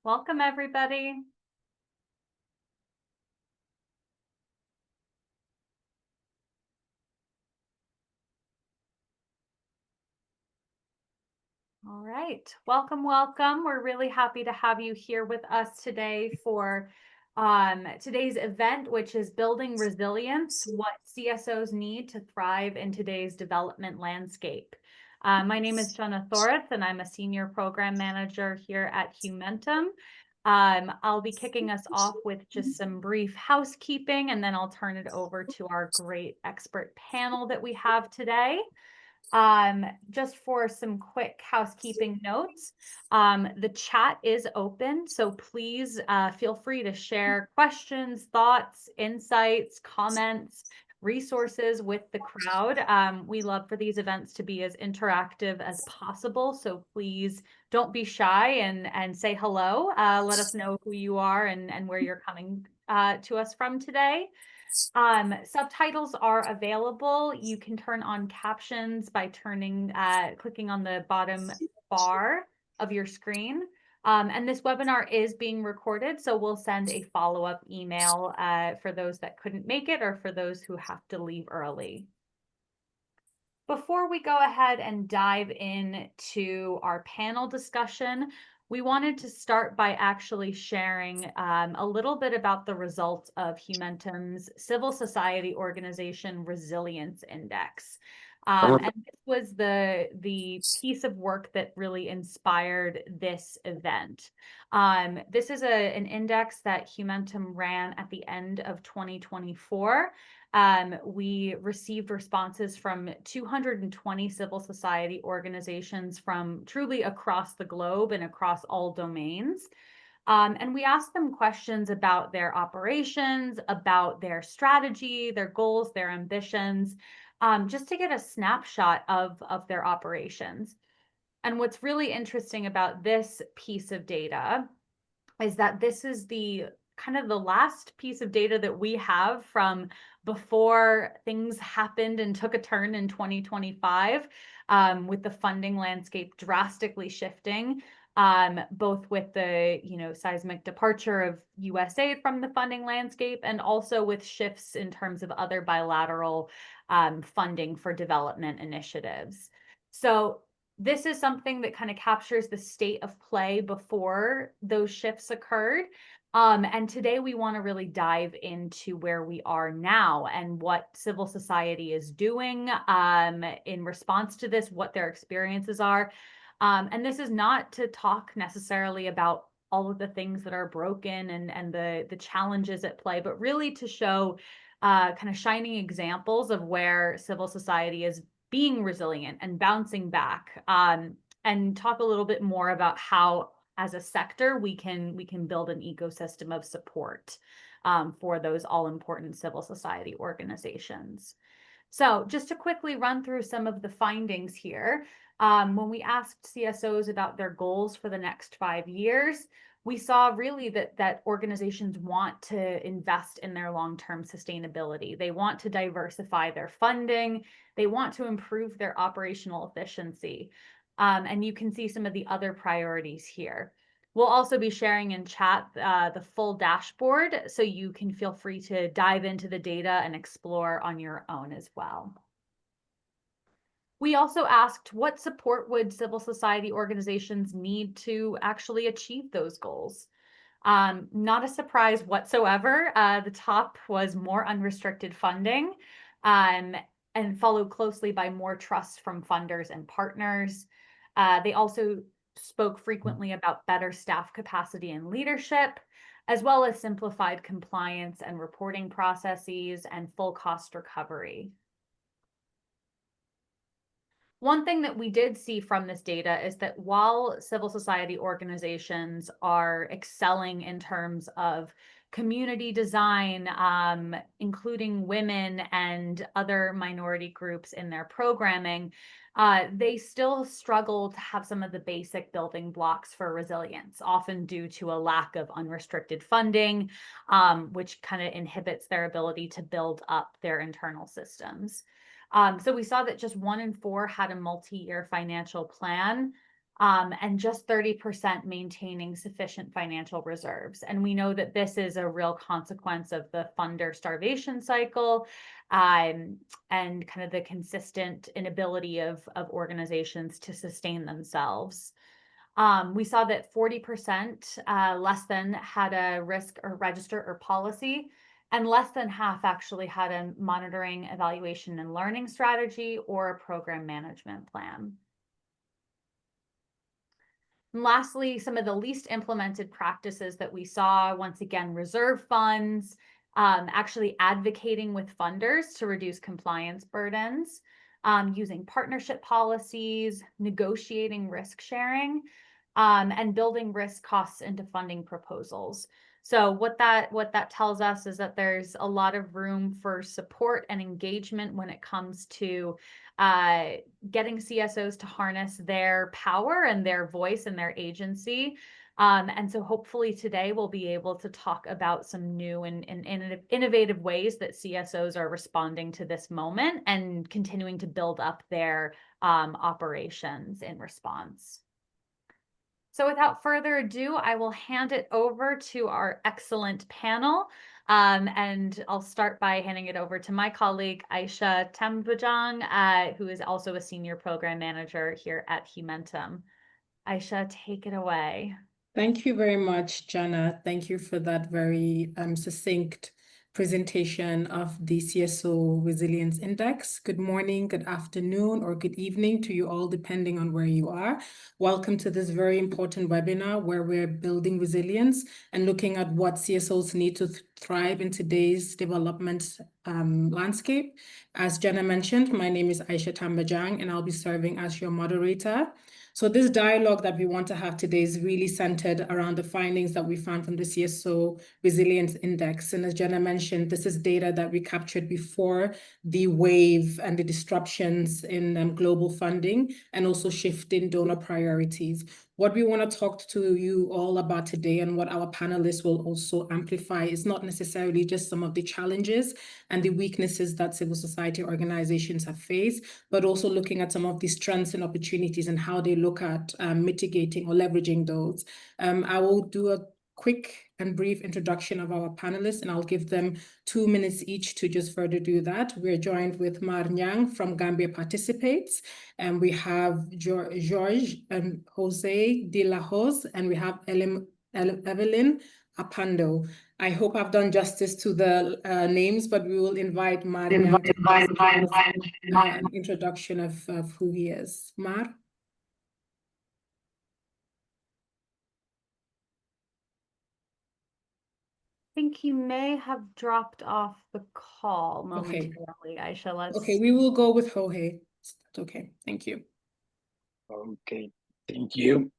Welcome, everybody. All right. Welcome, welcome. We're really happy to have you here with us today for today's event, which is Building Resilience, What CSOs Need to Thrive in Today's Development Landscape. My name is Jenna Thorith, and I'm a Senior Program Manager here at Humentum. I'll be kicking us off with just some brief housekeeping, and then I'll turn it over to our great expert panel that we have today. Just for some quick housekeeping notes, the chat is open, so please feel free to share questions, thoughts, insights, comments, resources with the crowd. We love for these events to be as interactive as possible, so please don't be shy and say hello. Let us know who you are and where you're coming to us from today. Subtitles are available. You can turn on captions by clicking on the bottom bar of your screen. And this webinar is being recorded, so we'll send a follow-up email for those that couldn't make it or for those who have to leave early. Before we go ahead and dive into our panel discussion, we wanted to start by actually sharing a little bit about the results of Humentum's civil society organization Resilience Index. And this was the piece of work that really inspired this event. This is an index that Humentum ran at the end of 2024. We received responses from 220 civil society organizations from truly across the globe and across all domains. And we asked them questions about their operations, about their strategy, their goals, their ambitions, just to get a snapshot of their operations. And what's really interesting about this piece of data is that this is the kind of the last piece of data that we have from before things happened and took a turn in 2025, with the funding landscape drastically shifting, both with the seismic departure of USAID from the funding landscape and also with shifts in terms of other bilateral funding for development initiatives. So this is something that kind of captures the state of play before those shifts occurred. And today we want to really dive into where we are now and what civil society is doing in response to this, what their experiences are. And this is not to talk necessarily about all of the things that are broken and the challenges at play, but really to show kind of shining examples of where civil society is being resilient and bouncing back, and talk a little bit more about how, as a sector, we can build an ecosystem of support for those all-important civil society organizations. So just to quickly run through some of the findings here, when we asked CSOs about their goals for the next 5 years, we saw really that organizations want to invest in their long-term sustainability. They want to diversify their funding. They want to improve their operational efficiency. And you can see some of the other priorities here. We'll also be sharing in chat the full dashboard, so you can feel free to dive into the data and explore on your own as well. We also asked, what support would civil society organizations need to actually achieve those goals? Not a surprise whatsoever. The top was more unrestricted funding, and followed closely by more trust from funders and partners. They also spoke frequently about better staff capacity and leadership, as well as simplified compliance and reporting processes and full cost recovery. One thing that we did see from this data is that while civil society organizations are excelling in terms of community design, including women and other minority groups in their programming, they still struggle to have some of the basic building blocks for resilience, often due to a lack of unrestricted funding, which kind of inhibits their ability to build up their internal systems. So we saw that just 1 in 4 had a multi-year financial plan. and just 30% maintaining sufficient financial reserves. And we know that this is a real consequence of the funder starvation cycle, and kind of the consistent inability of organizations to sustain themselves. We saw that 40% less than had a risk or register or policy, and less than half actually had a monitoring, evaluation, and learning strategy or a program management plan. And lastly, some of the least implemented practices that we saw, once again, reserve funds, actually advocating with funders to reduce compliance burdens, using partnership policies, negotiating risk sharing, and building risk costs into funding proposals. So what that tells us is that there's a lot of room for support and engagement when it comes to getting CSOs to harness their power and their voice and their agency. And so hopefully today we'll be able to talk about some new and innovative ways that CSOs are responding to this moment and continuing to build up their operations in response. So without further ado, I will hand it over to our excellent panel. And I'll start by handing it over to my colleague, Aisha Tambajang, who is also a senior program manager here at Humentum. Aisha, take it away. Thank you very much, Jana. Thank you for that very succinct presentation of the CSO Resilience Index. Good morning, good afternoon, or good evening to you all, depending on where you are. Welcome to this very important webinar where we're building resilience and looking at what CSOs need to thrive in today's development landscape. As Jana mentioned, my name is Aisha Tambajang, and I'll be serving as your moderator. So this dialogue that we want to have today is really centered around the findings that we found from the CSO Resilience Index. And as Jenna mentioned, this is data that we captured before the wave and the disruptions in global funding and also shift in donor priorities. What we want to talk to you all about today and what our panelists will also amplify is not necessarily just some of the challenges and the weaknesses that civil society organizations have faced, but also looking at some of the strengths and opportunities and how they look at mitigating or leveraging those. I will do a quick and brief introduction of our panelists, and I'll give them 2 minutes each to just further do that. We're joined with Mar Nyang from Gambia Participates, and we have George and Jose de la Hoz, and we have Evelyn Apando. I hope I've done justice to the names, but we will invite Mar Nyang to give us an introduction of who he is. Mar? I think he may have dropped off the call momentarily. Aisha, let's... Okay, we will go with Jorge. Okay, thank you. Okay, thank you.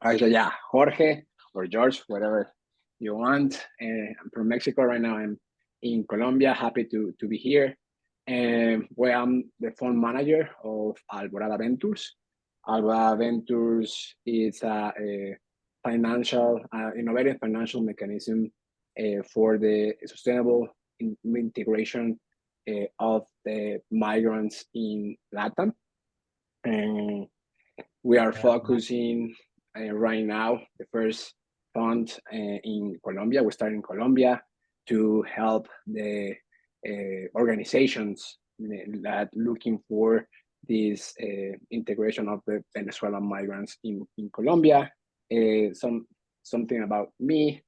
Aisha, yeah, Jorge or George, whatever you want. I'm from Mexico right now. I'm in Colombia, happy to be here. Well, I'm the fund manager of Alborada Ventures. Alborada Ventures is a financial, innovative financial mechanism for the sustainable integration of the migrants in LATAM. And we are focusing right now, the first fund in Colombia. We started in Colombia to help the organizations that looking for this integration of the Venezuelan migrants in Colombia. Something about me.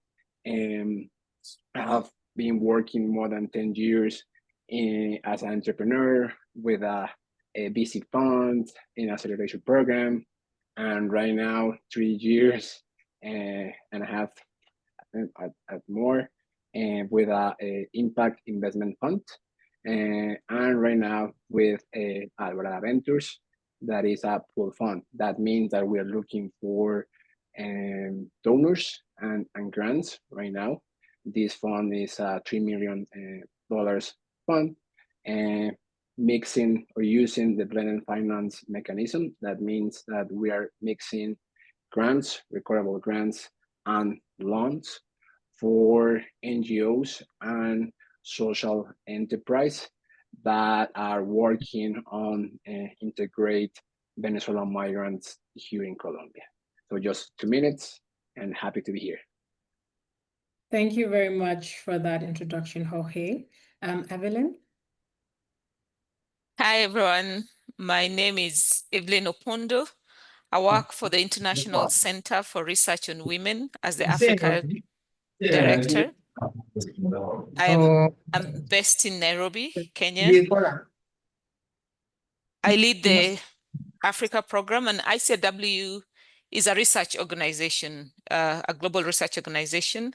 I have been working more than 10 years as an entrepreneur with a VC fund in acceleration program, and right now 3 years and a half at more with a impact investment fund, and right now with Alborada Ventures, that is a pool fund. That means that we are looking for donors and grants right now. This fund is a $3 million fund, and mixing or using the blended finance mechanism. That means that we are mixing grants, recordable grants, and loans for NGOs and social enterprise that are working on integrate Venezuelan migrants here in Colombia. So just 2 minutes and happy to be here. Thank you very much for that introduction, Jorge. Evelyn? Hi, everyone. My name is Evelyn Opondo. I work for the International Center for Research on Women as the Africa Director. I'm based in Nairobi, Kenya. I lead the Africa program, and ICW is a research organization, a global research organization.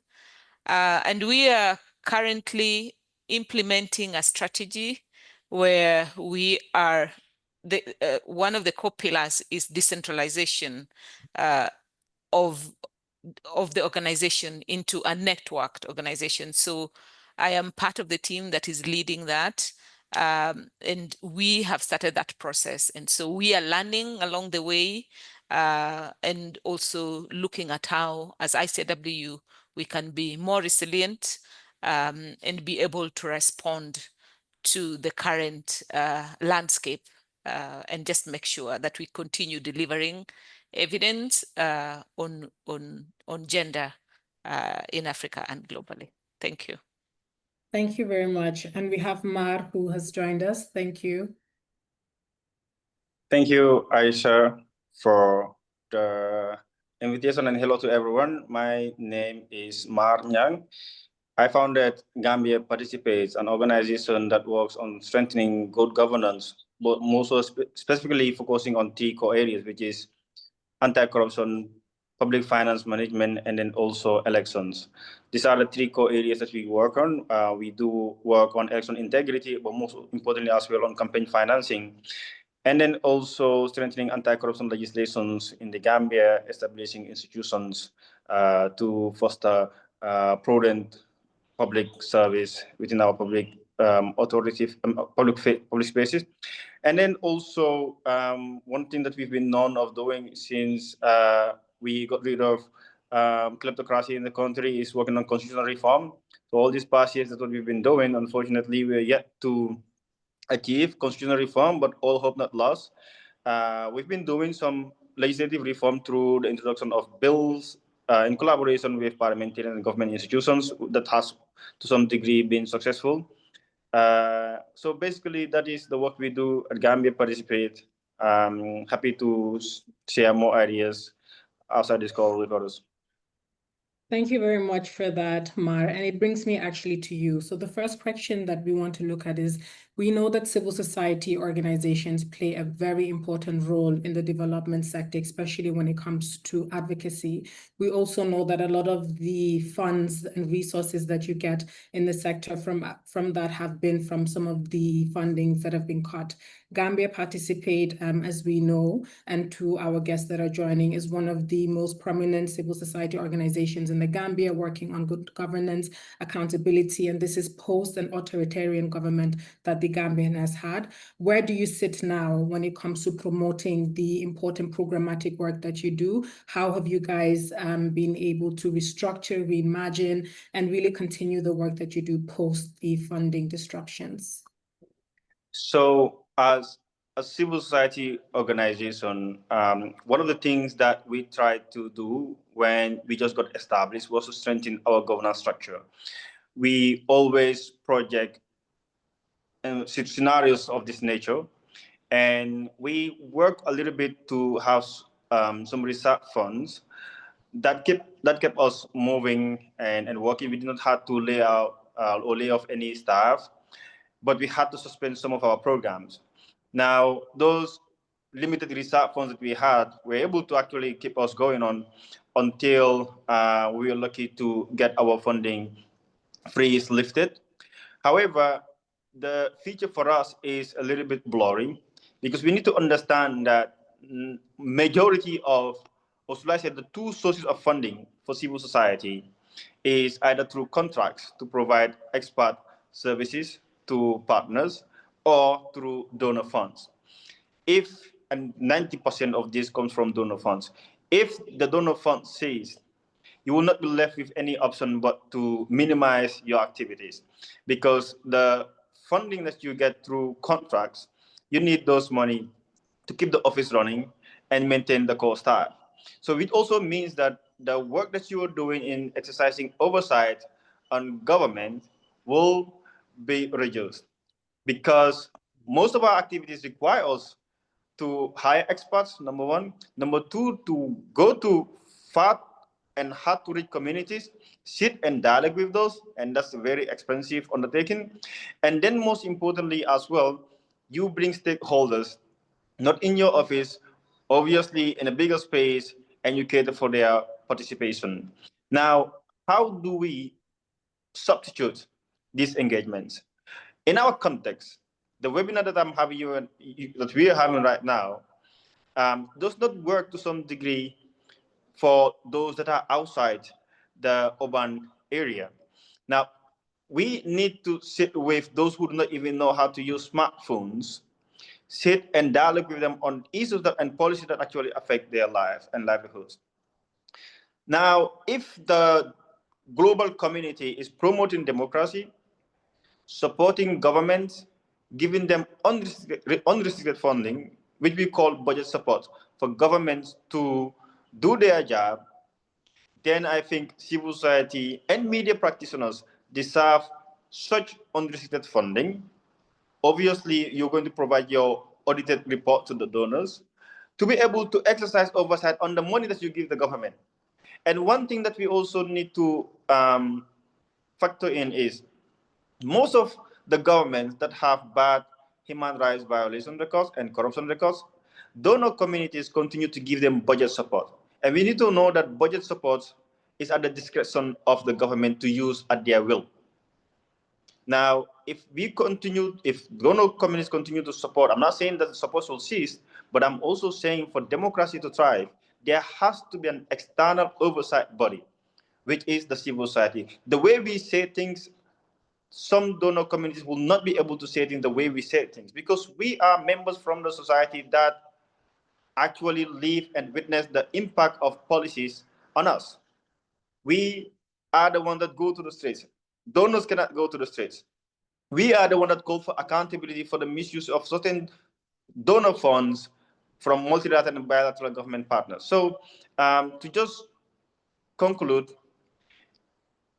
And we are currently implementing a strategy where we are, one of the core pillars is decentralization of the organization into a networked organization. So I am part of the team that is leading that. And we have started that process. And so we are learning along the way and also looking at how, as ICW, we can be more resilient and be able to respond to the current landscape and just make sure that we continue delivering evidence on gender in Africa and globally. Thank you. Thank you very much. And we have Mar who has joined us. Thank you. Thank you, Aisha, for the invitation, and hello to everyone. My name is Mar Nyang. I founded Gambia Participates, an organization that works on strengthening good governance, but more so specifically focusing on 3 core areas, which is anti-corruption, public finance management, and then also elections. These are the 3 core areas that we work on. We do work on election integrity, but most importantly as well on campaign financing. And then also strengthening anti-corruption legislations in the Gambia, establishing institutions to foster prudent public service within our public authoritative public spaces. And then also one thing that we've been known of doing since we got rid of kleptocracy in the country is working on constitutional reform. So all these past years, that's what we've been doing. Unfortunately, we're yet to achieve constitutional reform, but all hope not lost. We've been doing some legislative reform through the introduction of bills in collaboration with parliamentarian and government institutions that has to some degree been successful. So basically that is the work we do at Gambia Participate. Happy to share more ideas outside this call with others. Thank you very much for that, Mar. And it brings me actually to you. So the first question that we want to look at is, we know that civil society organizations play a very important role in the development sector, especially when it comes to advocacy. We also know that a lot of the funds and resources that you get in the sector from that have been from some of the fundings that have been cut. Gambia Participate, as we know, and to our guests that are joining, is one of the most prominent civil society organizations in the Gambia, working on good governance, accountability, and this is post an authoritarian government that the Gambian has had. Where do you sit now when it comes to promoting the important programmatic work that you do? How have you guys been able to restructure, reimagine, and really continue the work that you do post the funding disruptions? So as a civil society organization, one of the things that we tried to do when we just got established was to strengthen our governance structure. We always project scenarios of this nature, and we work a little bit to have some research funds that kept us moving and working. We did not have to lay off any staff, but we had to suspend some of our programs. Now, those limited research funds that we had were able to actually keep us going on until we were lucky to get our funding freeze lifted. However, the future for us is a little bit blurry because we need to understand that majority of, or should I say, the 2 sources of funding for civil society is either through contracts to provide expert services to partners or through donor funds. And 90% of this comes from donor funds. If the donor fund says, you will not be left with any option but to minimize your activities, because the funding that you get through contracts, you need those money to keep the office running and maintain the core staff. So it also means that the work that you are doing in exercising oversight on government will be reduced, because most of our activities require us to hire experts, number one. Number two, to go to far and hard to reach communities, sit and dialogue with those, and that's a very expensive undertaking. And then most importantly as well, you bring stakeholders, not in your office, obviously in a bigger space, and you cater for their participation. Now, how do we substitute these engagements? In our context, the webinar that I'm having that we are having right now, does not work to some degree for those that are outside the urban area. Now, we need to sit with those who do not even know how to use smartphones, sit and dialogue with them on issues and policies that actually affect their lives and livelihoods. Now, if the global community is promoting democracy, supporting governments, giving them unrestricted funding, which we call budget support for governments to do their job, then I think civil society and media practitioners deserve such unrestricted funding. Obviously, you're going to provide your audited report to the donors to be able to exercise oversight on the money that you give the government. And one thing that we also need to factor in is most of the governments that have bad human rights violation records and corruption records, donor communities continue to give them budget support. And we need to know that budget support is at the discretion of the government to use at their will. Now, if donor communities continue to support, I'm not saying that the support will cease, but I'm also saying for democracy to thrive, there has to be an external oversight body, which is the civil society. The way we say things, some donor communities will not be able to say it in the way we say things, because we are members from the society that actually live and witness the impact of policies on us. We are the ones that go to the streets. Donors cannot go to the streets. We are the ones that call for accountability for the misuse of certain donor funds from multilateral and bilateral government partners. So to just conclude,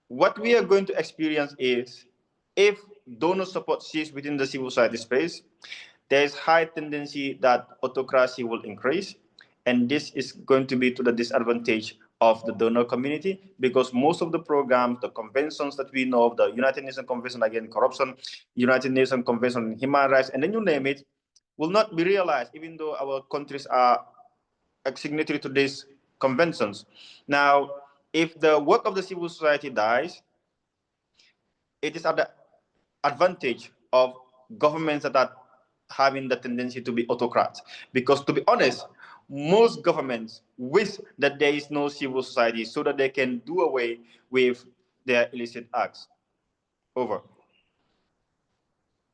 what we are going to experience is, if donor support ceases within the civil society space, there is high tendency that autocracy will increase, and this is going to be to the disadvantage of the donor community, because most of the programs, the conventions that we know of, the United Nations Convention Against Corruption, United Nations Convention on Human Rights, and then you name it, will not be realized, even though our countries are signatory to these conventions. Now, if the work of the civil society dies, it is at the advantage of governments that are having the tendency to be autocrats. Because to be honest, most governments wish that there is no civil society so that they can do away with their illicit acts. Over.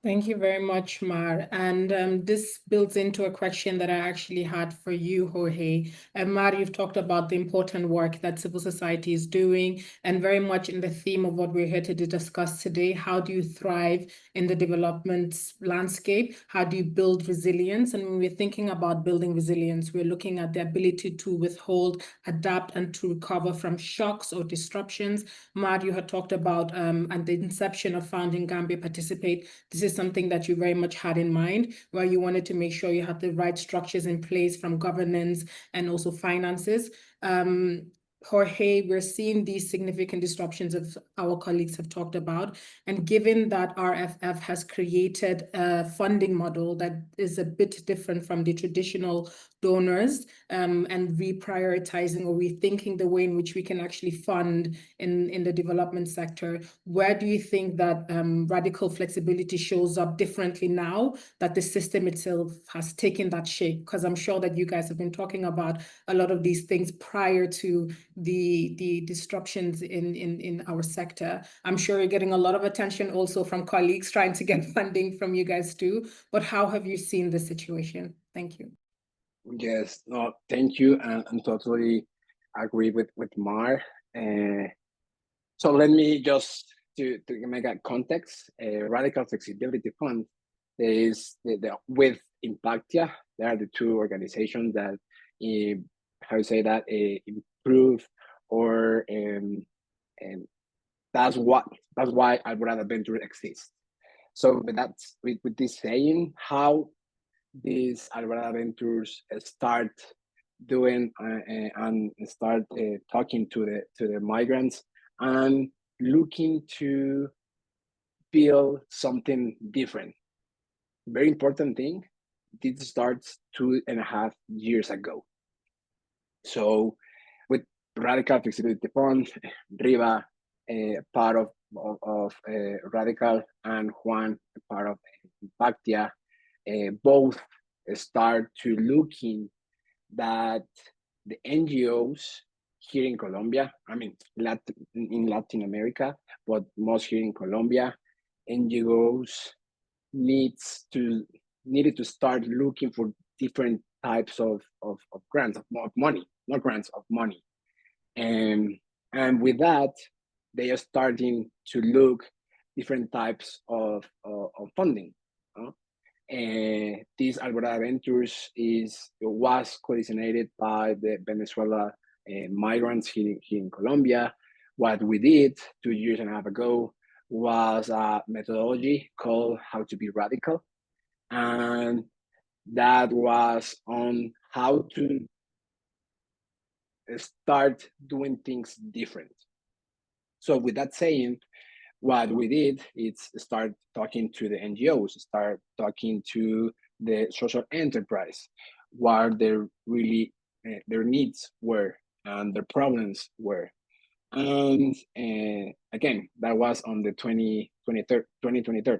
Thank you very much, Mar. And this builds into a question that I actually had for you, Jorge. Mar, you've talked about the important work that civil society is doing, and very much in the theme of what we're here to discuss today. How do you thrive in the development landscape? How do you build resilience? And when we're thinking about building resilience, we're looking at the ability to withhold, adapt, and to recover from shocks or disruptions. Mar, you had talked about at the inception of founding Gambia Participate. This is something that you very much had in mind, where you wanted to make sure you had the right structures in place from governance and also finances. Jorge, we're seeing these significant disruptions of our colleagues have talked about. And given that RFF has created a funding model that is a bit different from the traditional donors, and reprioritizing or rethinking the way in which we can actually fund in the development sector, where do you think that radical flexibility shows up differently now that the system itself has taken that shape? Because I'm sure that you guys have been talking about a lot of these things prior to the disruptions in our sector. I'm sure you're getting a lot of attention also from colleagues trying to get funding from you guys too, but how have you seen the situation? Thank you. Yes, no, thank you, and totally agree with Mar. So let me just to make a context. Radical Flexibility Fund is with Impactia. They are the two organizations that how to say that, improve, or and that's why Alborada Venture exists. So with this saying, how these Alborada Ventures start doing and start talking to the migrants and looking to build something different. Very important thing. This starts 2.5 years ago. So with Radical Flexibility Fund, Riva, part of Radical, and Juan, part of Impactia, both start to looking that the NGOs here in Colombia, I mean, in Latin America, but most here in Colombia, NGOs needed to start looking for different types of grants, of money, not grants, of money. And with that, they are starting to look different types of funding. These Alborada Ventures was coordinated by the Venezuela migrants here in Colombia. What we did 2.5 years ago was a methodology called How to Be Radical. And that was on how to start doing things different. So with that saying, what we did is start talking to the NGOs, start talking to the social enterprise, what their needs were and their problems were. And again, that was on the 2023.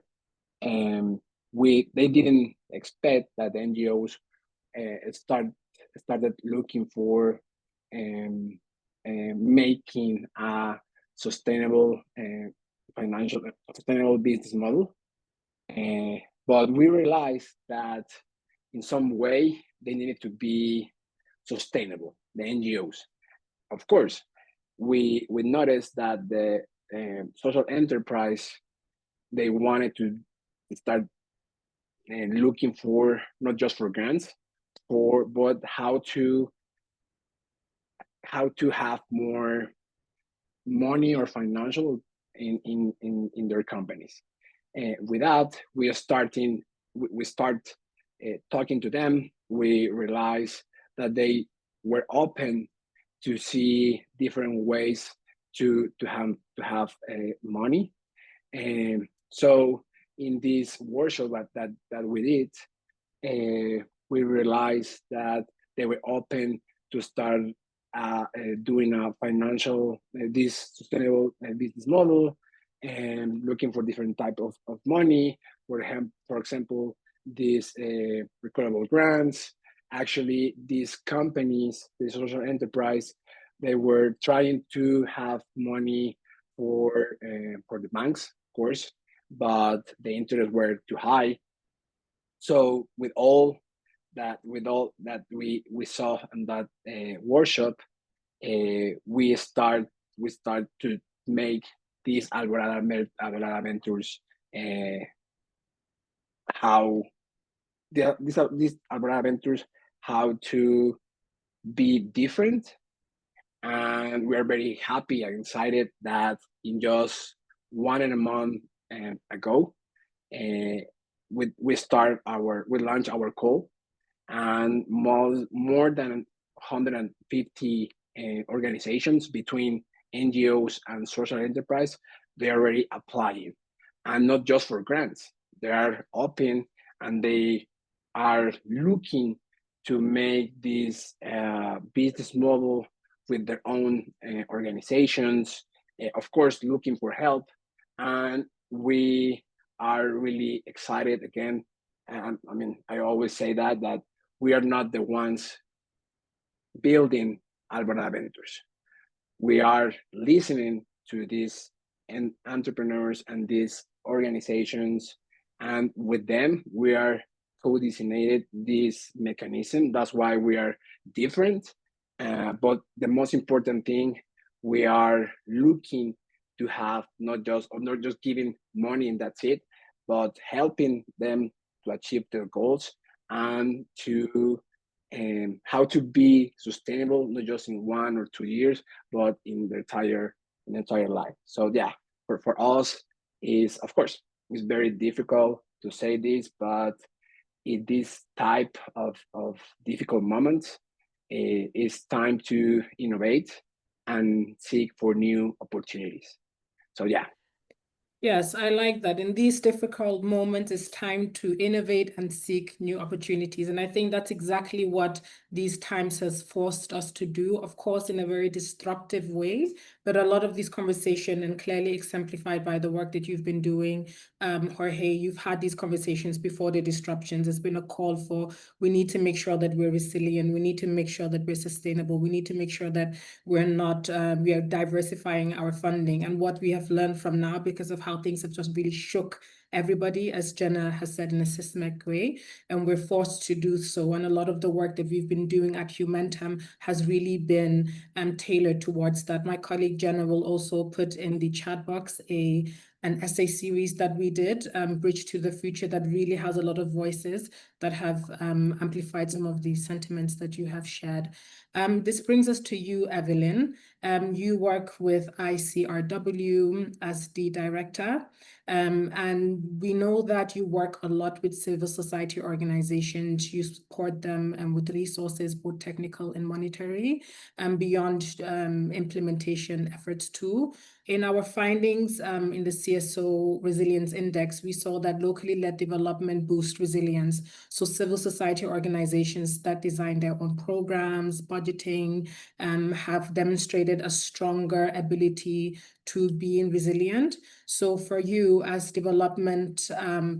They didn't expect that the NGOs started looking for making a sustainable sustainable business model. But we realized that in some way they needed to be sustainable, the NGOs. Of course, we noticed that the social enterprise, they wanted to start looking for not just for grants, but how to have more money or financial in their companies. With that, we start talking to them. We realize that they were open to see different ways to have money. And so in this workshop that we did, we realized that they were open to start doing a financial, this sustainable business model, and looking for different type of money. For example, these recoverable grants. Actually, these companies, the social enterprise, they were trying to have money for the banks, of course, but the interest were too high. So with all that we saw in that workshop, we start to make these Alborada Ventures, how these Alborada Ventures, how to be different. And we are very happy and excited that in just 1.5 months ago, we launched our call, and more than 150 organizations between NGOs and social enterprise, they are already applying, and not just for grants. They are open and they are looking to make this business model with their own organizations, of course, looking for help. And we are really excited again. And I mean, I always say that we are not the ones building Alborada Ventures. We are listening to these entrepreneurs and these organizations, and with them, we are co-designated this mechanism. That's why we are different. But the most important thing, we are looking to have not just giving money and that's it, but helping them to achieve their goals and to and how to be sustainable, not just in 1 or 2 years, but in the entire life. So yeah, for us is, of course, it's very difficult to say this, but in this type of difficult moments, it's time to innovate and seek for new opportunities. So yeah. Yes, I like that. In these difficult moments, it's time to innovate and seek new opportunities. And I think that's exactly what these times has forced us to do, of course, in a very disruptive way. But a lot of these conversations, and clearly exemplified by the work that you've been doing, Jorge, you've had these conversations before the disruptions. It's been a call for, we need to make sure that we're resilient. We need to make sure that we're sustainable. We need to make sure that we're not, we are diversifying our funding. And what we have learned from now, because of how things have just really shook everybody, as Jenna has said, in a systemic way, and we're forced to do so. And a lot of the work that we've been doing at Humentum has really been tailored towards that. My colleague Jenna will also put in the chat box an essay series that we did, Bridge to the Future, that really has a lot of voices that have amplified some of the sentiments that you have shared. This brings us to you, Evelyn. You work with ICRW as the director, and we know that you work a lot with civil society organizations. You support them with resources, both technical and monetary, and beyond implementation efforts too. In our findings in the CSO Resilience Index, we saw that locally led development boosts resilience. So civil society organizations that design their own programs, budgeting, have demonstrated a stronger ability to being resilient. So for you, as development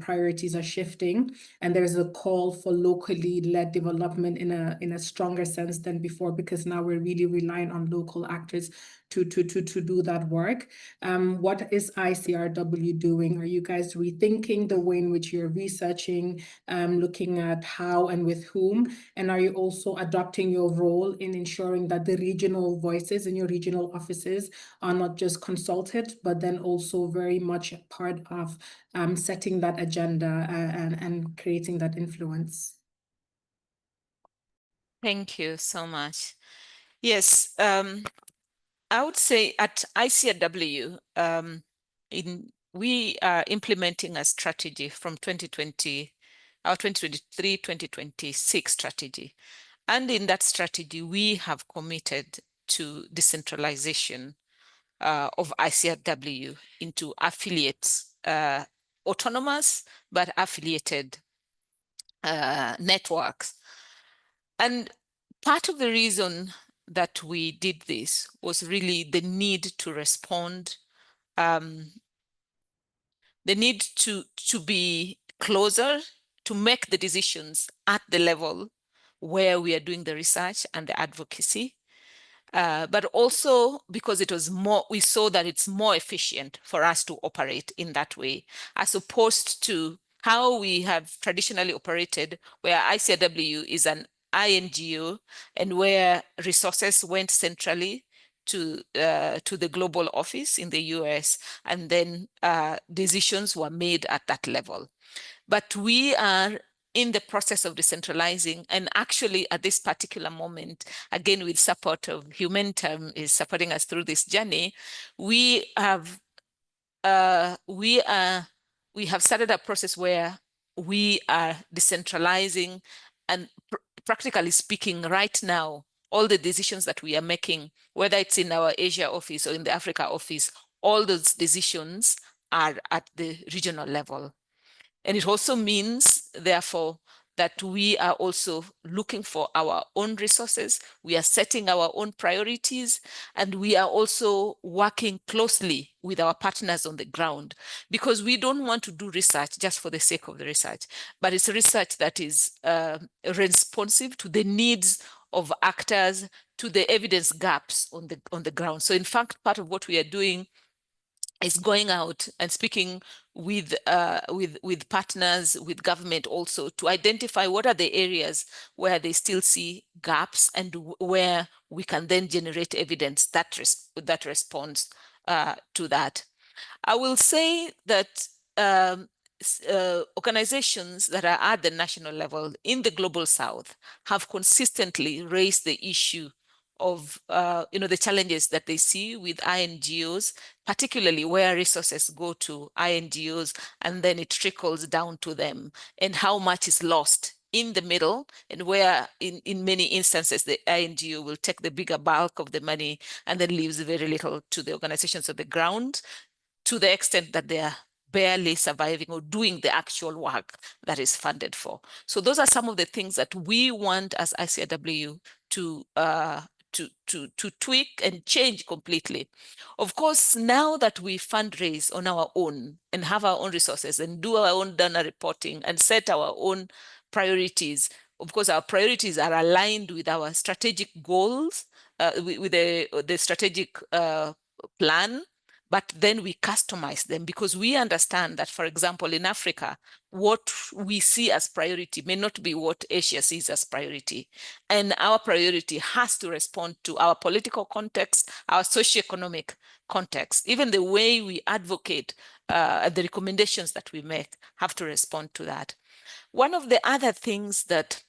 priorities are shifting, and there's a call for locally led development in a stronger sense than before, because now we're really relying on local actors to do that work. What is ICRW doing? Are you guys rethinking the way in which you're researching, looking at how and with whom? And are you also adopting your role in ensuring that the regional voices in your regional offices are not just consulted, but then also very much part of setting that agenda and creating that influence? Thank you so much. Yes, I would say at ICRW, we are implementing a strategy from 2020, our 2023-2026 strategy. And in that strategy, we have committed to decentralization of ICRW into affiliates, autonomous, but affiliated networks. And part of the reason that we did this was really the need to respond, the need to be closer, to make the decisions at the level where we are doing the research and the advocacy. But also because it was more, we saw that it's more efficient for us to operate in that way, as opposed to how we have traditionally operated, where ICRW is an INGO and where resources went centrally to the global office in the US, and then decisions were made at that level. But we are in the process of decentralizing, and actually at this particular moment, again with support of Humentum is supporting us through this journey, we have started a process where we are decentralizing, and practically speaking, right now, all the decisions that we are making, whether it's in our Asia office or in the Africa office, all those decisions are at the regional level. And it also means, therefore, that we are also looking for our own resources. We are setting our own priorities, and we are also working closely with our partners on the ground, because we don't want to do research just for the sake of the research, but it's research that is responsive to the needs of actors, to the evidence gaps on the ground. So in fact, part of what we are doing is going out and speaking with partners, with government also, to identify what are the areas where they still see gaps and where we can then generate evidence that responds to that. I will say that organizations that are at the national level in the global south have consistently raised the issue of the challenges that they see with INGOs, particularly where resources go to INGOs and then it trickles down to them, and how much is lost in the middle, and where in many instances the INGO will take the bigger bulk of the money and then leaves very little to the organizations on the ground, to the extent that they are barely surviving or doing the actual work that is funded for. So those are some of the things that we want as ICRW to tweak and change completely. Of course, now that we fundraise on our own and have our own resources and do our own donor reporting and set our own priorities, of course, our priorities are aligned with our strategic goals, with the strategic plan, but then we customize them because we understand that, for example, in Africa, what we see as priority may not be what Asia sees as priority. And our priority has to respond to our political context, our socioeconomic context. Even the way we advocate, the recommendations that we make have to respond to that. One of the other things that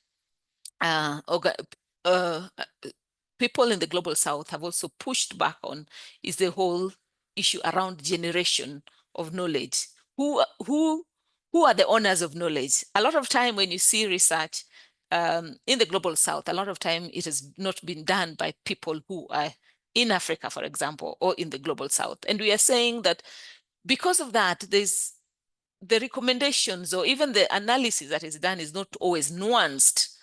people in the global south have also pushed back on is the whole issue around generation of knowledge. Who are the owners of knowledge? A lot of time when you see research in the global south, a lot of time it has not been done by people who are in Africa, for example, or in the global south. And we are saying that because of that, there's the recommendations or even the analysis that is done is not always nuanced,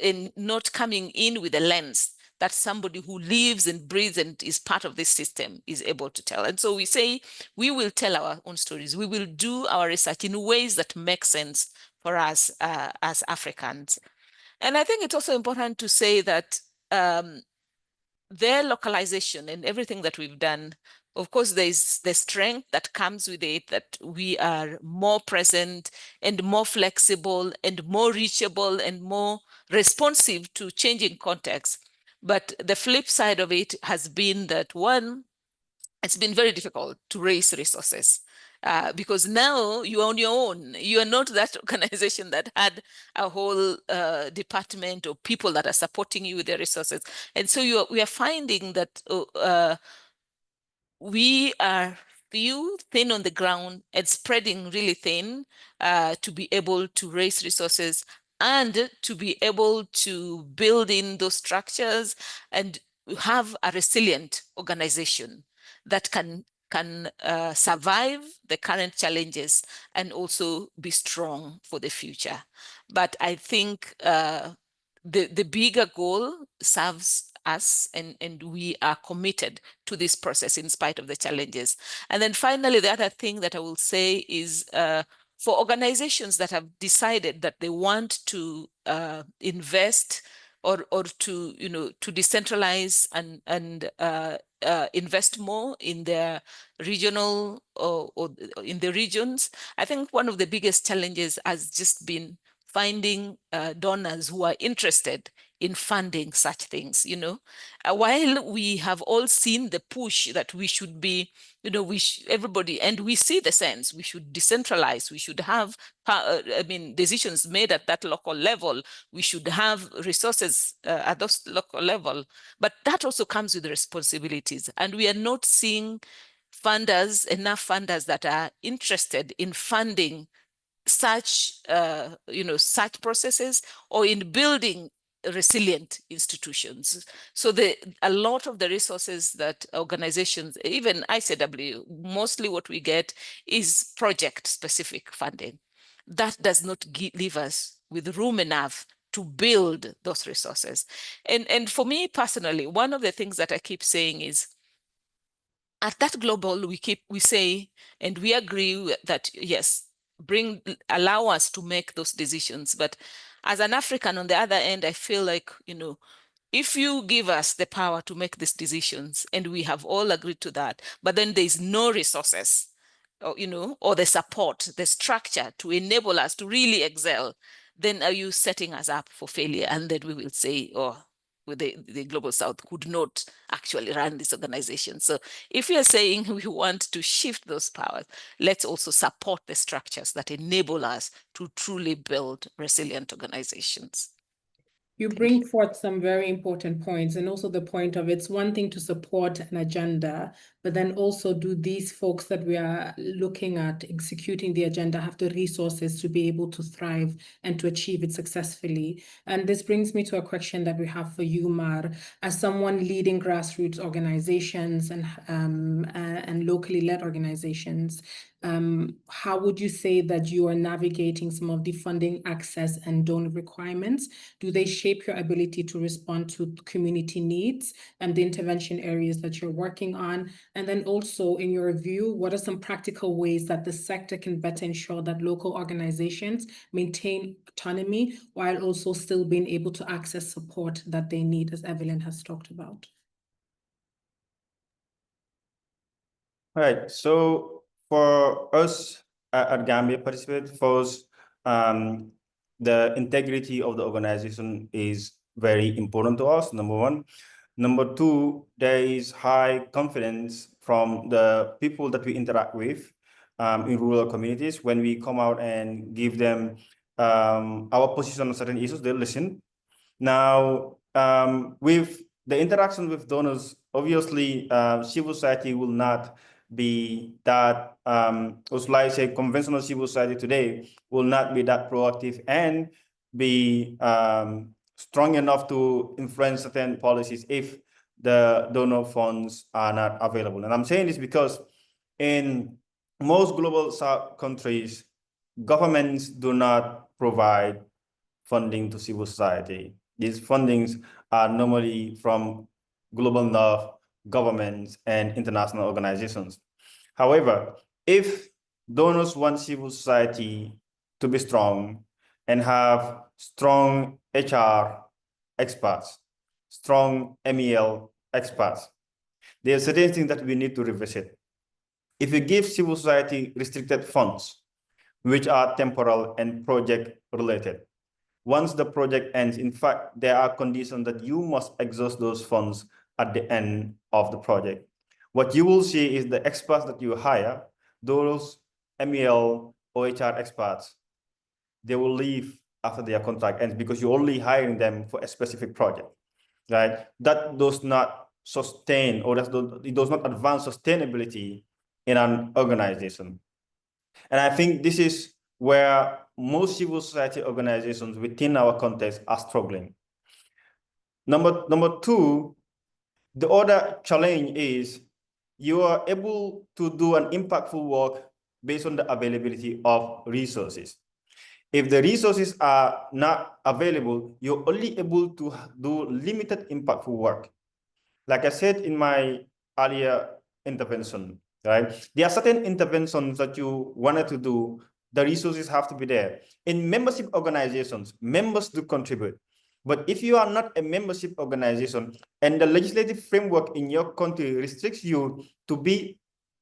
in not coming in with a lens that somebody who lives and breathes and is part of this system is able to tell. And so we say, we will tell our own stories. We will do our research in ways that make sense for us as Africans. And I think it's also important to say that their localization and everything that we've done, of course, there's the strength that comes with it, that we are more present and more flexible and more reachable and more responsive to changing contexts. But the flip side of it has been that, one, it's been very difficult to raise resources because now you're on your own. You are not that organization that had a whole department or people that are supporting you with their resources. And so we are finding that we are few, thin on the ground, and spreading really thin to be able to raise resources and to be able to build in those structures and have a resilient organization that can survive the current challenges and also be strong for the future. But I think the bigger goal serves us, and we are committed to this process in spite of the challenges. And then finally, the other thing that I will say is for organizations that have decided that they want to invest or to decentralize and invest more in their regional or in the regions, I think one of the biggest challenges has just been finding donors who are interested in funding such things. While we have all seen the push that we should be, everybody, and we see the sense, we should decentralize, we should have, decisions made at that local level, we should have resources at those local level, but that also comes with responsibilities. And we are not seeing enough funders that are interested in funding such such processes or in building resilient institutions. So a lot of the resources that organizations, even ICW, mostly what we get is project specific funding. That does not leave us with room enough to build those resources. And for me personally, one of the things that I keep saying is, at that global, we say, and we agree that yes, allow us to make those decisions. But as an African, on the other end, I feel like, if you give us the power to make these decisions, and we have all agreed to that, but then there's no resources, or the support, the structure to enable us to really excel, then are you setting us up for failure? And then we will say, oh, with the Global South could not actually run this organization. So if we are saying we want to shift those powers, let's also support the structures that enable us to truly build resilient organizations. You bring forth some very important points, and also the point of it's one thing to support an agenda, but then also do these folks that we are looking at executing the agenda have the resources to be able to thrive and to achieve it successfully. And this brings me to a question that we have for you, Mar, as someone leading grassroots organizations and locally led organizations. How would you say that you are navigating some of the funding access and donor requirements? Do they shape your ability to respond to community needs and the intervention areas that you're working on? And then also, in your view, what are some practical ways that the sector can better ensure that local organizations maintain autonomy while also still being able to access support that they need, as Evelyn has talked about? All right, so for us at Gambia Participate, first, the integrity of the organization is very important to us, number one. Number two, there is high confidence from the people that we interact with in rural communities. When we come out and give them our position on certain issues, they listen. Now, with the interaction with donors, obviously, civil society will not be that, or should I say, conventional civil society today will not be that proactive and be strong enough to influence certain policies if the donor funds are not available. And I'm saying this because in most global South countries, governments do not provide funding to civil society. These fundings are normally from global North governments and international organizations. However, if donors want civil society to be strong and have strong HR experts, strong MEL experts, there are certain things that we need to revisit. If you give civil society restricted funds, which are temporal and project related, once the project ends, in fact, there are conditions that you must exhaust those funds at the end of the project. What you will see is the experts that you hire, those MEL or HR experts, they will leave after their contract ends because you're only hiring them for a specific project, right? That does not sustain, or it does not advance sustainability in an organization. And I think this is where most civil society organizations within our context are struggling. Number two, the other challenge is you are able to do an impactful work based on the availability of resources. If the resources are not available, you're only able to do limited impactful work. Like I said in my earlier intervention, right? There are certain interventions that you wanted to do, the resources have to be there. In membership organizations, members do contribute. But if you are not a membership organization and the legislative framework in your country restricts you to be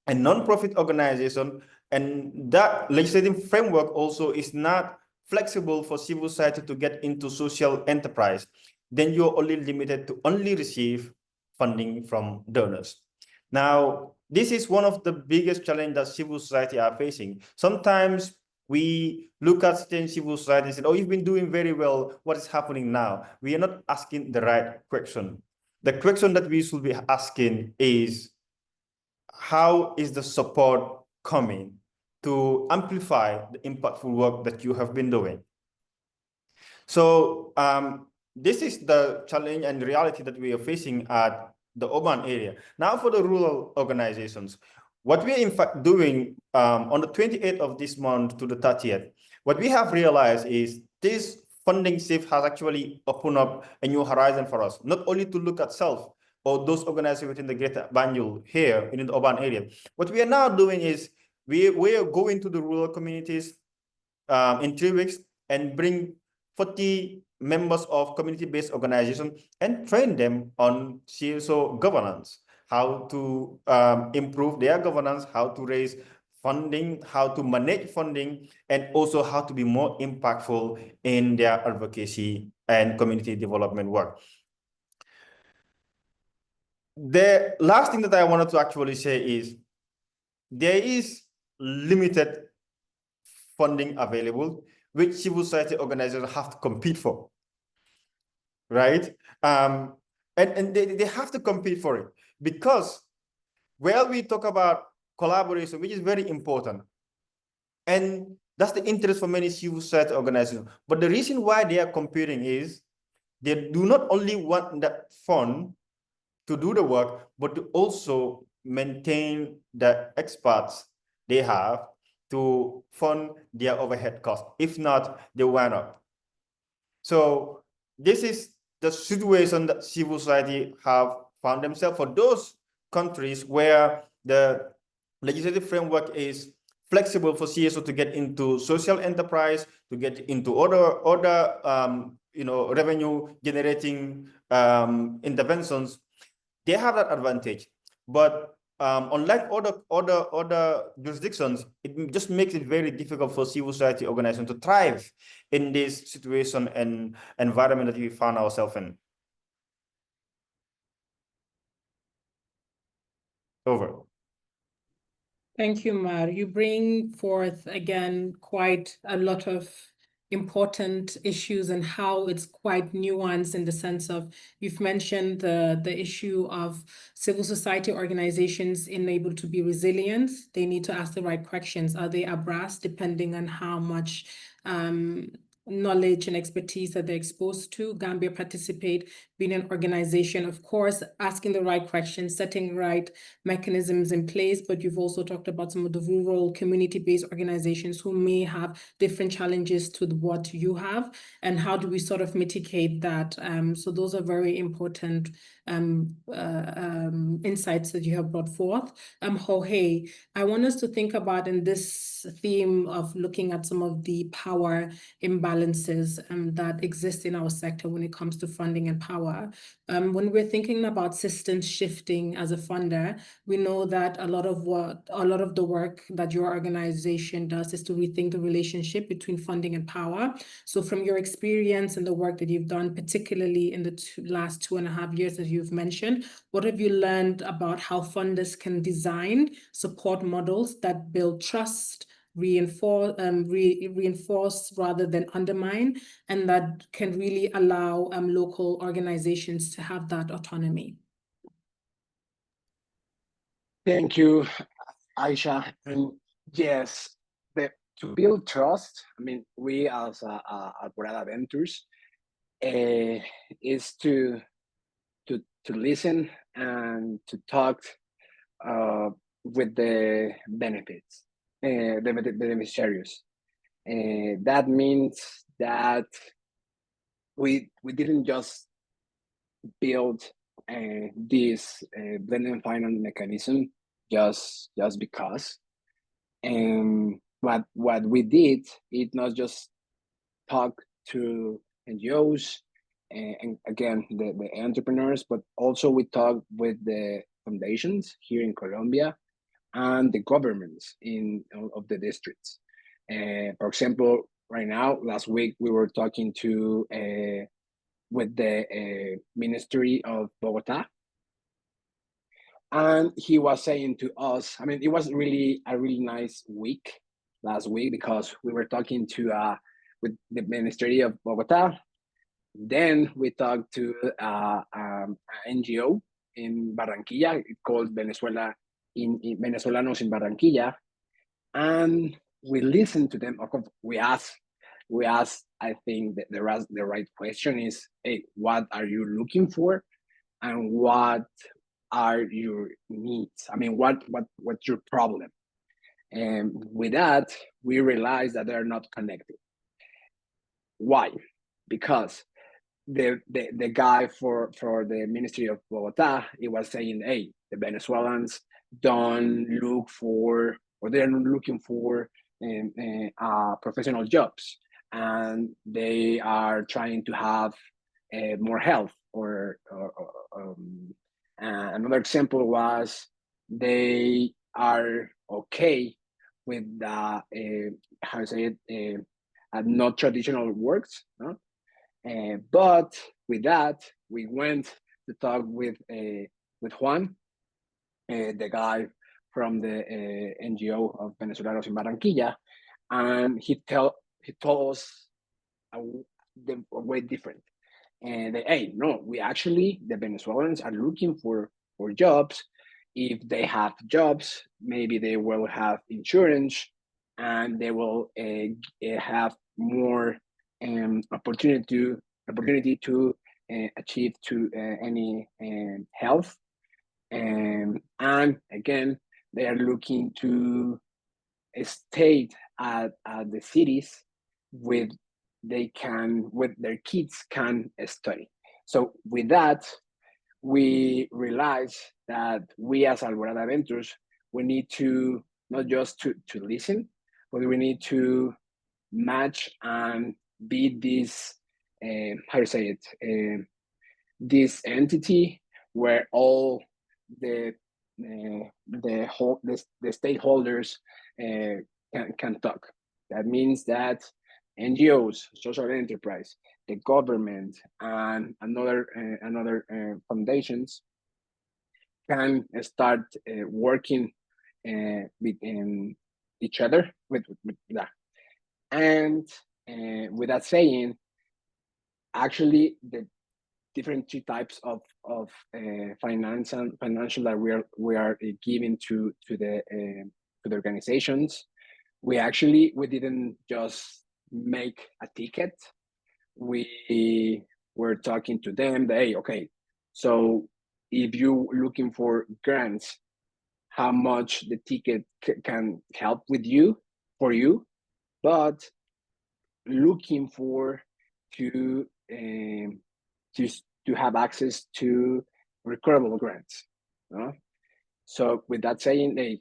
a non-profit organization, and that legislative framework also is not flexible for civil society to get into social enterprise, then you're only limited to only receive funding from donors. Now, this is one of the biggest challenges that civil society are facing. Sometimes we look at certain civil society and say, oh, you've been doing very well. What is happening now? We are not asking the right question. The question that we should be asking is, how is the support coming to amplify the impactful work that you have been doing? So this is the challenge and reality that we are facing at the urban area. Now for the rural organizations, what we're in fact doing on the 28th of this month to the 30th, what we have realized is this funding shift has actually opened up a new horizon for us, not only to look at self or those organizations within the greater Banjul here in the urban area. What we are now doing is we are going to the rural communities in 3 weeks and bring 40 members of community-based organizations and train them on CSO governance, how to improve their governance, how to raise funding, how to manage funding, and also how to be more impactful in their advocacy and community development work. the last thing that I wanted to actually say is there is limited funding available, which civil society organizations have to compete for, right? And they have to compete for it because, well, we talk about collaboration, which is very important. And that's the interest for many civil society organizations. But the reason why they are competing is they do not only want that fund to do the work, but to also maintain the experts they have to fund their overhead costs. If not, they wind up. So this is the situation that civil society have found themselves for those countries where the legislative framework is flexible for CSO to get into social enterprise, to get into other revenue generating interventions. They have that advantage, but unlike other jurisdictions, it just makes it very difficult for civil society organizations to thrive in this situation and environment that we found ourselves in. Over. Thank you, Mar. You bring forth, again, quite a lot of important issues and how it's quite nuanced in the sense of you've mentioned the issue of civil society organizations being able to be resilient. They need to ask the right questions. Are they abreast, depending on how much knowledge and expertise that they're exposed to? Gambia Participate being an organization, of course, asking the right questions, setting right mechanisms in place, but you've also talked about some of the rural community-based organizations who may have different challenges to what you have, and how do we sort of mitigate that? So those are very important insights that you have brought forth. Jorge, I want us to think about, in this theme of looking at some of the power imbalances that exist in our sector when it comes to funding and power. When we're thinking about systems shifting as a funder, we know that a lot of the work that your organization does is to rethink the relationship between funding and power. So from your experience and the work that you've done, particularly in the last 2.5 years, as you've mentioned, what have you learned about how funders can design support models that build trust, reinforce rather than undermine, and that can really allow local organizations to have that autonomy? Thank you, Aisha. And yes, to build trust, I mean, we as Alborada Ventures is to listen and to talk with the benefits, the beneficiaries. That means that we didn't just build this blended finance mechanism just because. What we did, it not just talk to NGOs and again the entrepreneurs, but also we talked with the foundations here in Colombia and the governments of the districts. For example, right now, last week we were talking to with the Ministry of Bogota, and he was saying to us, I mean, it was really a really nice week last week because we were talking to with the Ministry of Bogota. Then we talked to an NGO in Barranquilla called Venezuela in Venezolanos in Barranquilla, and we listened to them. We asked. I think that the right question is, hey, what are you looking for, and what are your needs? I mean, what's your problem? And with that, we realized that they're not connected. Why? Because the guy for the Ministry of Bogota, he was saying, hey, the Venezuelans don't look for, or they're not looking for professional jobs, and they are trying to have more health. Or another example was they are okay with how to say it, not traditional works, no? But with that, we went to talk with with Juan, the guy from the NGO of Venezolanos in Barranquilla, and he told us a way different. And hey, no, the Venezuelans are looking for jobs. If they have jobs, maybe they will have insurance, and they will have more opportunity to achieve to any health. And again, they are looking to stay at the cities with their kids can study. So with that, we realize that we as Alborada Ventures, we need to not just to listen, but we need to match and be this how to say it, this entity where all the stakeholders can talk. That means that NGOs, social enterprise, the government, and another foundations can start working with each other with that. And with that saying, actually the different two types of financial that we are giving to the organizations. We didn't just make a ticket. We were talking to them. Hey, okay, so if you're looking for grants, how much the ticket can help with for you, but looking for to have access to recurrable grants. So with that saying,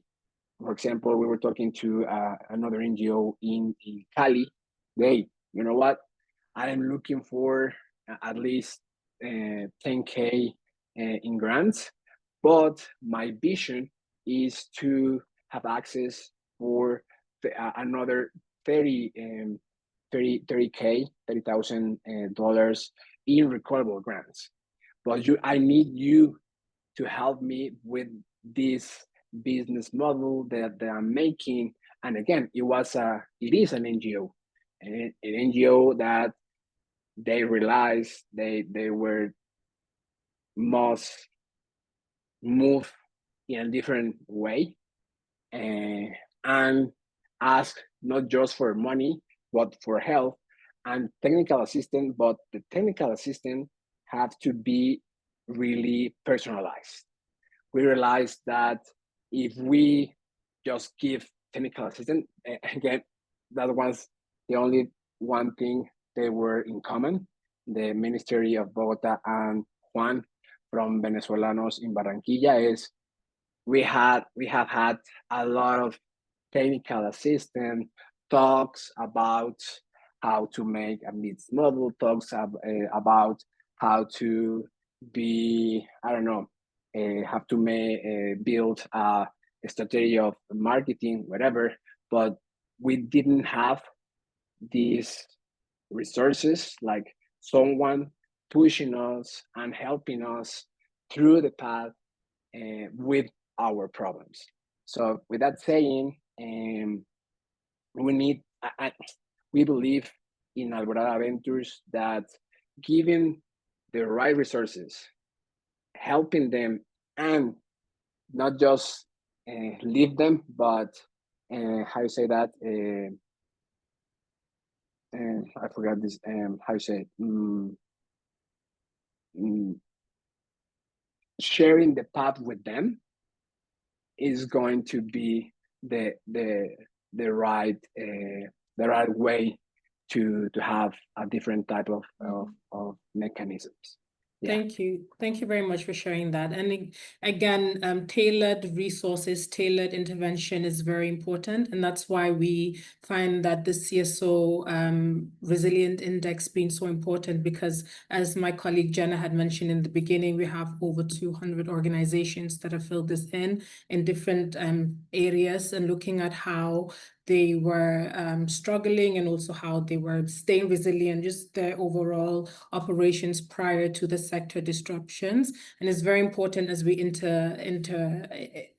for example, we were talking to another NGO in Cali. You know what? I am looking for at least 10K in grants, but my vision is to have access for another 30K, $30,000 in recordable grants. But I need you to help me with this business model that I'm making. And again, it is an NGO, an NGO that they realized they were must move in a different way and ask not just for money, but for help and technical assistance. But the technical assistance have to be really personalized. We realized that if we just give technical assistance, again, that was the only one thing they were in common. The Ministry of Bogota and Juan from Venezolanos in Barranquilla is we have had a lot of technical assistance talks about how to make a business model, talks about how to be, I don't know, have to build a strategy of marketing, whatever, but we didn't have these resources, like someone pushing us and helping us through the path with our problems. So with that saying, we believe in Alborada Ventures that giving the right resources, helping them, and not just leave them, but how you say that? I forgot this. How you say it? Sharing the path with them is going to be the right way to have a different type of mechanisms. Yeah. Thank you very much for sharing that. And again, tailored resources, tailored intervention is very important. And that's why we find that the CSO Resilient Index being so important, because as my colleague Jenna had mentioned in the beginning, we have over 200 organizations that have filled this in different areas, and looking at how they were struggling, and also how they were staying resilient, just their overall operations prior to the sector disruptions. And it's very important as we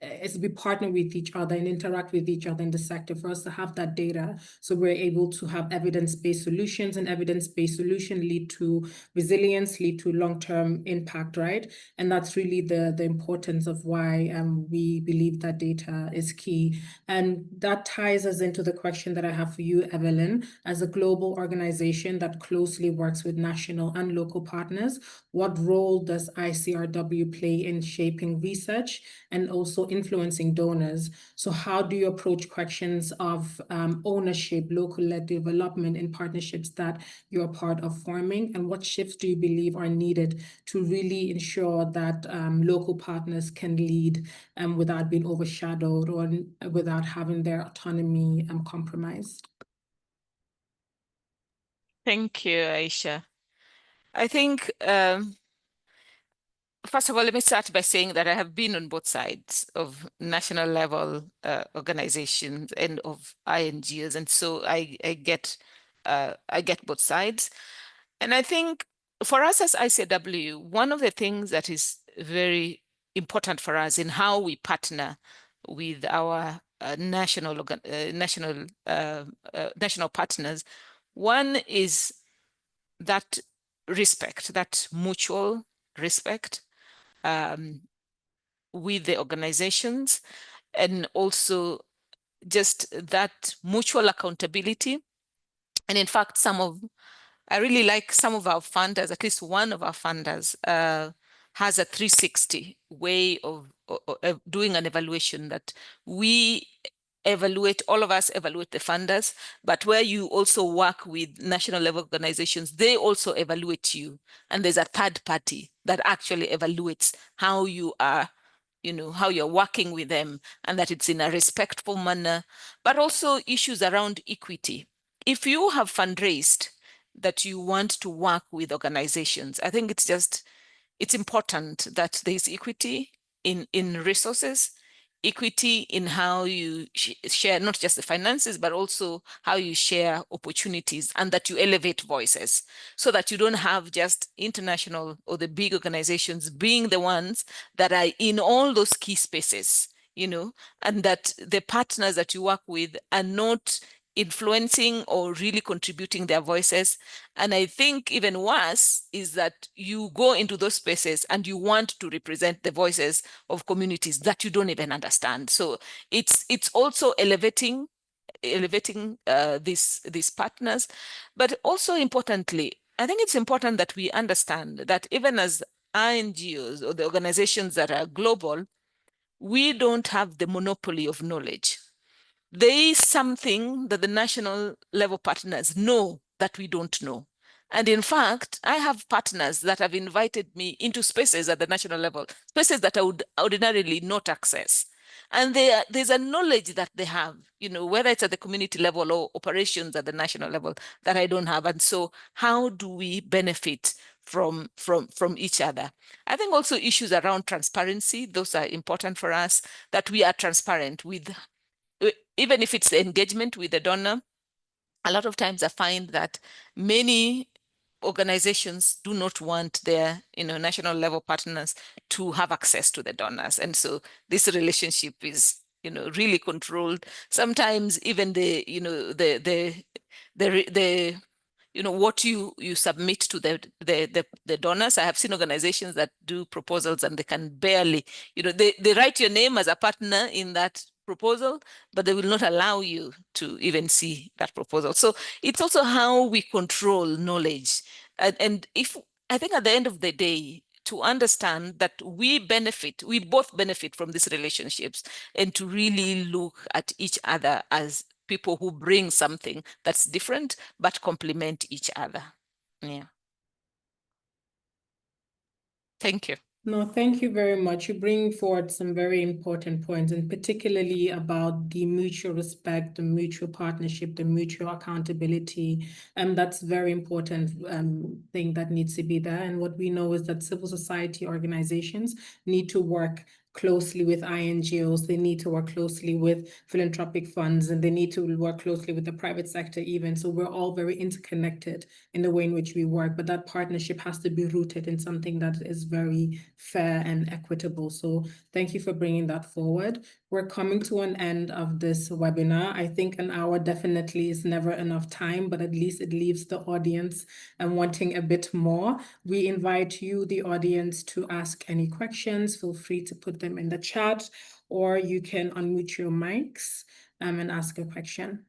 as we partner with each other and interact with each other in the sector, for us to have that data, so we're able to have evidence-based solutions, and evidence-based solution lead to resilience, lead to long-term impact, right? And that's really the importance of why we believe that data is key. And that ties us into the question that I have for you, Evelyn. As a global organization that closely works with national and local partners, what role does ICRW play in shaping research and also influencing donors? So how do you approach questions of ownership, local-led development in partnerships that you're part of forming? And what shifts do you believe are needed to really ensure that local partners can lead without being overshadowed or without having their autonomy compromised? Thank you, Aisha. I think, first of all, let me start by saying that I have been on both sides of national level organizations and of INGOs, and so I get both sides. And I think for us as ICRW, one of the things that is very important for us in how we partner with our national partners, one is that respect, that mutual respect with the organizations, and also just that mutual accountability. And in fact, I really like some of our funders, at least one of our funders has a 360 way of doing an evaluation, that we evaluate, all of us evaluate the funders, but where you also work with national level organizations, they also evaluate you. And there's a third party that actually evaluates how you are, how you're working with them, and that it's in a respectful manner, but also issues around equity. If you have fundraised that you want to work with organizations, I think it's important that there's equity in resources, equity in how you share not just the finances, but also how you share opportunities, and that you elevate voices, so that you don't have just international or the big organizations being the ones that are in all those key spaces, and that the partners that you work with are not influencing or really contributing their voices. And I think even worse is that you go into those spaces and you want to represent the voices of communities that you don't even understand. So it's also elevating these partners. But also importantly, I think it's important that we understand that even as INGOs, or the organizations that are global, we don't have the monopoly of knowledge. There is something that the national level partners know that we don't know. And in fact, I have partners that have invited me into spaces at the national level, spaces that I would ordinarily not access. And there's a knowledge that they have, whether it's at the community level or operations at the national level, that I don't have. And so how do we benefit from each other? I think also issues around transparency, those are important for us, that we are transparent with, even if it's the engagement with the donor. A lot of times I find that many organizations do not want their national level partners to have access to the donors. And so this relationship is really controlled. Sometimes even what you submit to the donors. I have seen organizations that do proposals and they can barely, they write your name as a partner in that proposal, but they will not allow you to even see that proposal. So it's also how we control knowledge. And if I think at the end of the day, to understand that we both benefit from these relationships, and to really look at each other as people who bring something that's different but complement each other. Yeah. Thank you. No, thank you very much. You bring forward some very important points, and particularly about the mutual respect, the mutual partnership, the mutual accountability. And that's very important thing that needs to be there. And what we know is that civil society organizations need to work closely with INGOs, they need to work closely with philanthropic funds, and they need to work closely with the private sector even. So we're all very interconnected in the way in which we work, but that partnership has to be rooted in something that is very fair and equitable. So thank you for bringing that forward. We're coming to an end of this webinar. I think an hour definitely is never enough time, but at least it leaves the audience wanting a bit more. We invite you, the audience, to ask any questions. Feel free to put them in the chat, or you can unmute your mics and ask a question.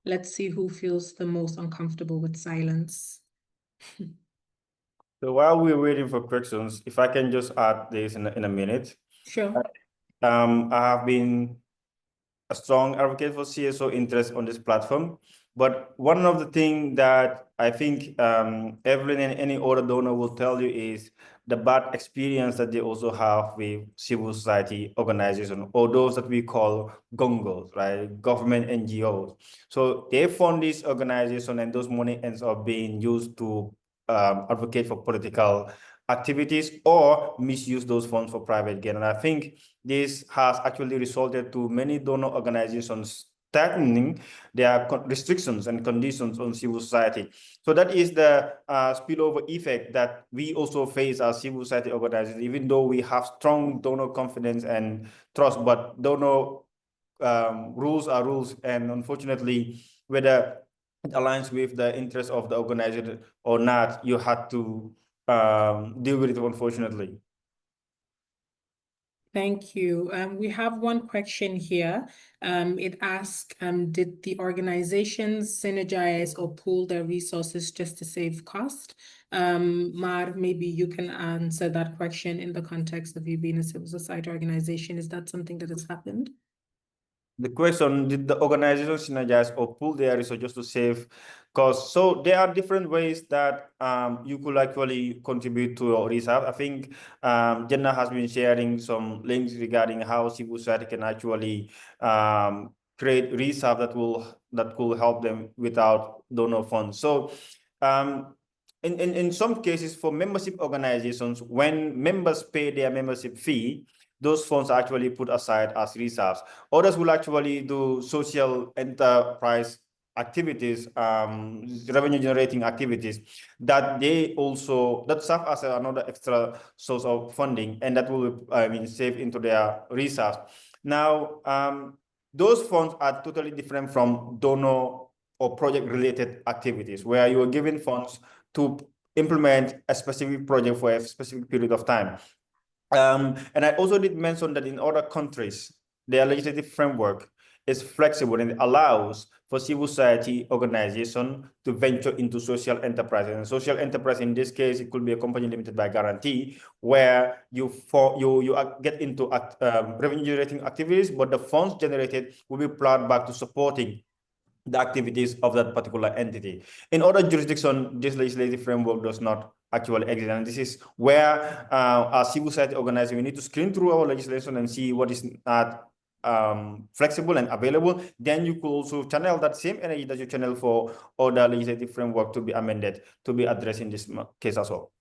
Let's see who feels the most uncomfortable with silence. So while we're waiting for questions, if I can just add this in a minute. Sure. I have been a strong advocate for CSO interest on this platform. But one of the things that I think Evelyn and any other donor will tell you is the bad experience that they also have with civil society organizations, or those that we call gongos, right? Government NGOs. So they fund this organization, and those money ends up being used to advocate for political activities or misuse those funds for private gain. And I think this has actually resulted to many donor organizations tightening their restrictions and conditions on civil society. So that is the spillover effect that we also face as civil society organizations, even though we have strong donor confidence and trust, but donor rules are rules. And unfortunately, whether it aligns with the interest of the organization or not, you had to deal with it, unfortunately. Thank you. We have one question here. It asks, did the organizations synergize or pool their resources just to save cost? Mar, maybe you can answer that question in the context of you being a civil society organization. Is that something that has happened? The question, did the organization synergize or pool their resources to save costs? So there are different ways that you could actually contribute to your research. I think Jenna has been sharing some links regarding how civil society can actually create research that could help them without donor funds. So in some cases, for membership organizations, when members pay their membership fee, those funds are actually put aside as reserves. Others will actually do social enterprise activities, revenue generating activities that serve as another extra source of funding, and that will save into their reserves. Now, those funds are totally different from donor or project related activities, where you are given funds to implement a specific project for a specific period of time. And I also did mention that in other countries, their legislative framework is flexible and it allows for civil society organization to venture into social enterprise. And social enterprise, in this case, it could be a company limited by guarantee, where you get into revenue generating activities, but the funds generated will be plowed back to supporting the activities of that particular entity. In other jurisdictions, this legislative framework does not actually exist. And this is where as civil society organization, we need to screen through our legislation and see what is not flexible and available. Then you could also channel that same energy that you channel for other legislative framework to be amended, to be addressed in this case as well.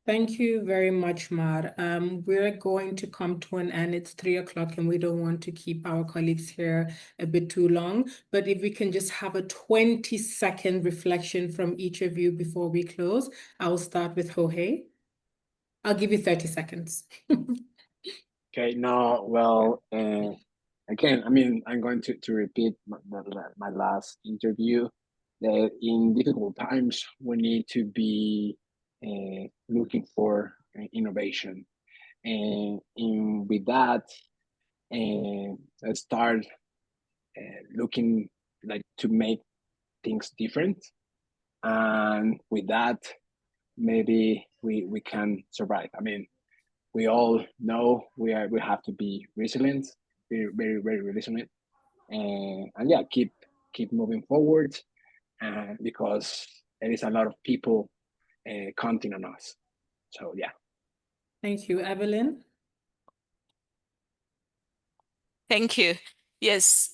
Thank you very much, Mar. We're going to come to an end. It's 3 o'clock and we don't want to keep our colleagues here a bit too long. But if we can just have a 20-second reflection from each of you before we close. I'll start with Jorge. I'll give you 30 seconds. Okay, no, well, again, I mean, I'm going to repeat my last interview, that in difficult times, we need to be looking for innovation. And with that, let's start looking like to make things different. And with that, maybe we can survive. I mean, we all know we have to be resilient, very, very, very resilient, and yeah, keep moving forward, because there is a lot of people counting on us. So yeah. Thank you, Evelyn. Thank you. Yes,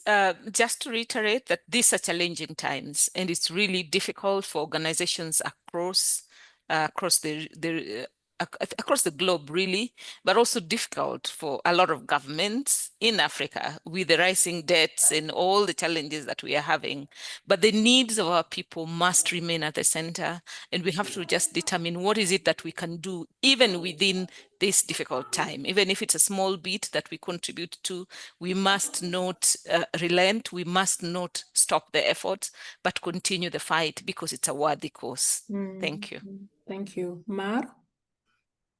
just to reiterate that these are challenging times, and it's really difficult for organizations across the globe, really, but also difficult for a lot of governments in Africa with the rising debts and all the challenges that we are having. But the needs of our people must remain at the center, and we have to just determine what is it that we can do even within this difficult time. Even if it's a small bit that we contribute to, we must not relent, we must not stop the effort, but continue the fight because it's a worthy cause. Thank you. Thank you. Mar?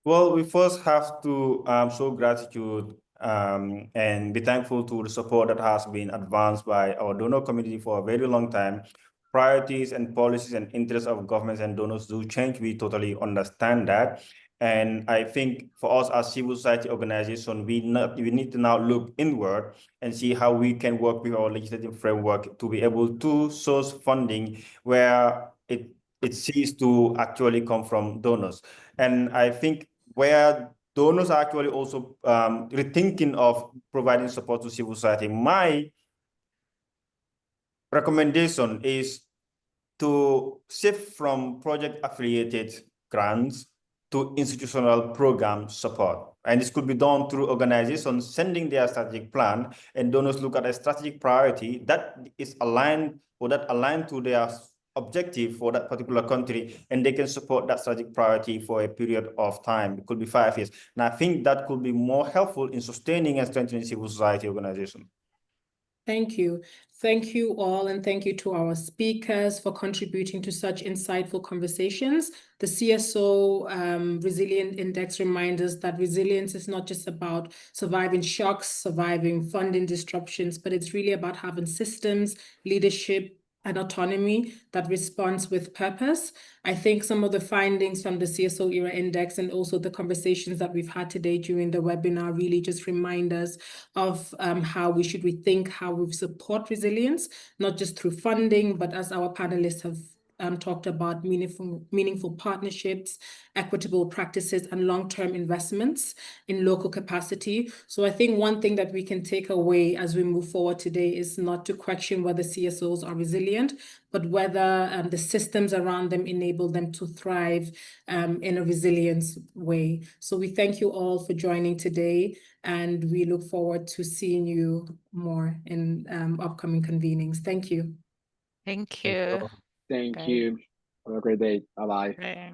Well, we first have to show gratitude and be thankful to the support that has been advanced by our donor community for a very long time. Priorities and policies and interests of governments and donors do change. We totally understand that. And I think for us as civil society organization, we need to now look inward and see how we can work with our legislative framework to be able to source funding where it ceases to actually come from donors. And I think where donors are actually also rethinking of providing support to civil society, my recommendation is to shift from project affiliated grants to institutional program support. And this could be done through organizations sending their strategic plan, and donors look at a strategic priority that is aligned to their objective for that particular country, and they can support that strategic priority for a period of time. It could be 5 years. And I think that could be more helpful in sustaining and strengthening civil society organizations. Thank you. Thank you all, and thank you to our speakers for contributing to such insightful conversations. The CSO Resilience Index reminds us that resilience is not just about surviving shocks, surviving funding disruptions, but it's really about having systems, leadership, and autonomy that responds with purpose. I think some of the findings from the CSO Era Index and also the conversations that we've had today during the webinar really just remind us of how we should rethink how we support resilience, not just through funding, but as our panelists have talked about, meaningful partnerships, equitable practices, and long-term investments in local capacity. So I think one thing that we can take away as we move forward today is not to question whether CSOs are resilient, but whether the systems around them enable them to thrive in a resilience way. So we thank you all for joining today, and we look forward to seeing you more in upcoming convenings. Thank you. Thank you. Thank Bye. you. Have a great day. Bye-bye. Bye.